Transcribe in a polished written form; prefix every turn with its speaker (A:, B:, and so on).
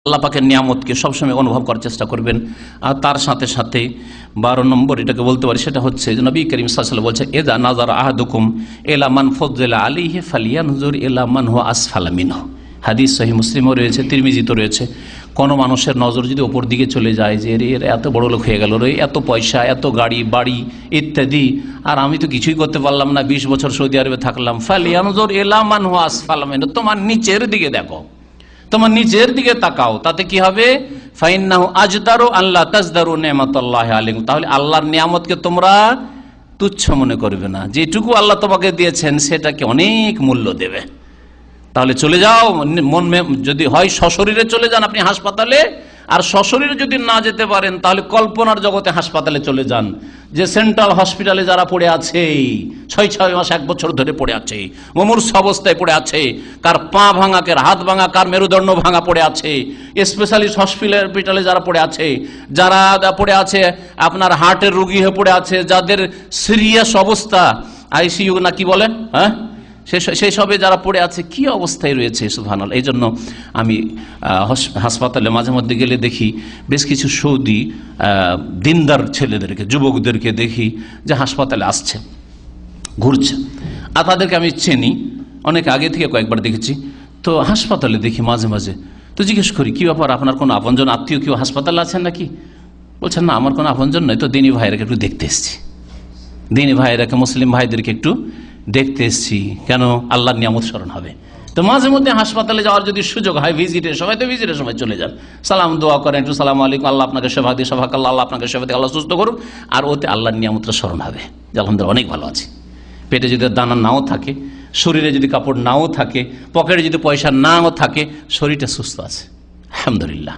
A: আল্লাহ পাকের নিয়ামতকে সবসময় অনুভব করার চেষ্টা করবেন। আর তার সাথে সাথে 12 নম্বর এটাকে বলতে পারি, সেটা হচ্ছে যে নবী করিম সাল্লাল্লাহু আলাইহি ওয়াসাল্লাম বলছে, ইযা নাযারা আহাদুকুম ইলা মান ফাদ্দালা আলাইহি ফালইয়ানজুর ইলা মান হুয়া আসফালা মিনহু। হাদিস সহিহ মুসলিমও রয়েছে, তিরমিজিতেও রয়েছে। কোনো মানুষের নজর যদি ওপর দিকে চলে যায় যে এর এত বড় লোক হয়ে গেল রে, এত পয়সা, এত গাড়ি বাড়ি ইত্যাদি, আর আমি তো কিছুই করতে পারলাম না, 20 বছর সৌদি আরবে থাকলাম, ফালইয়ানজুর ইলা মান হুয়া আসফালা মিনহু, তোমার নিচের দিকে দেখো, তোমার নিচের দিকে তাকাও, তাতে কি হবে? ফাইন্নাহু আজদারু আল্লাহ তাজদারু নি'মাতাল্লাহি আলাইকুম, তাহলে আল্লাহর নিয়ামতকে তোমরা তুচ্ছ মনে করবে না, যেটুকু আল্লাহ তোমাকে দিয়েছেন সেটাকে অনেক মূল্য দেবে। তাহলে চলে যাও, মন যদি হয় সশরীরে চলে যান আপনি হাসপাতালে, আর সশরীরে যদি না যেতে পারেন তাহলে কল্পনার জগতে হাসপাতালে চলে যান। যে সেন্ট্রাল হসপিটালে যারা পড়ে আছে 6 মাস 1 বছর ধরে পড়ে আছে, মুমূর্ষ অবস্থায় পড়ে আছে, কার পা ভাঙা, কার হাত ভাঙা, কার মেরুদণ্ড ভাঙা পড়ে আছে, স্পেশালিস্ট হসপিটালে যারা পড়ে আছে, যারা পড়ে আছে আপনার হার্টের রোগী হয়ে পড়ে আছে, যাদের সিরিয়াস অবস্থা, আইসিইউ না কি বলে, হ্যাঁ, সেই সবে যারা পড়ে আছে, কি অবস্থায় রয়েছে, সুবহানাল্লাহ। এই জন্য আমি হাসপাতালে মাঝে মধ্যে গেলে দেখি বেশ কিছু সৌদি দিনদার ছেলেদেরকে, যুবকদেরকে দেখি যে হাসপাতালে আসছে, ঘুরছে, আর তাদেরকে আমি চিনি, অনেক আগে থেকে কয়েকবার দেখেছি। তো হাসপাতালে দেখি মাঝে মাঝে, তো জিজ্ঞেস করি কি ব্যাপার, আপনার কোনো আপনজন আত্মীয় কেউ হাসপাতালে আছেন নাকি? বলছেন না, আমার কোনো আপনজন নয়, তো দিনী ভাইয়েরাকে একটু দেখতে এসেছি, দিনী ভাইয়েরাকে, মুসলিম ভাইদেরকে একটু দেখতে এসেছি। কেন? আল্লাহর নিয়ামত স্মরণ হবে। তো মাঝে মধ্যে হাসপাতালে যাওয়ার যদি সুযোগ হয়, ভিজিটের সময়, তো ভিজিটের সময় চলে যান, সালাম দোয়া করেন, একটু সালাম আলাইকুম, আল্লাহ আপনাকে সেবা দিয়ে সেবা করল, আল্লাহ আপনাকে সেবা দিয়ে আল্লাহ সুস্থ করুন, আর ওতে আল্লাহর নিয়ামতটা স্মরণ হবে যে আলহামদুলিল্লাহ অনেক ভালো আছে। পেটে যদি দানা নাও থাকে, শরীরে যদি কাপড় নাও থাকে, পকেটে যদি পয়সা নাও থাকে, শরীরটা সুস্থ আছে, আলহামদুলিল্লাহ।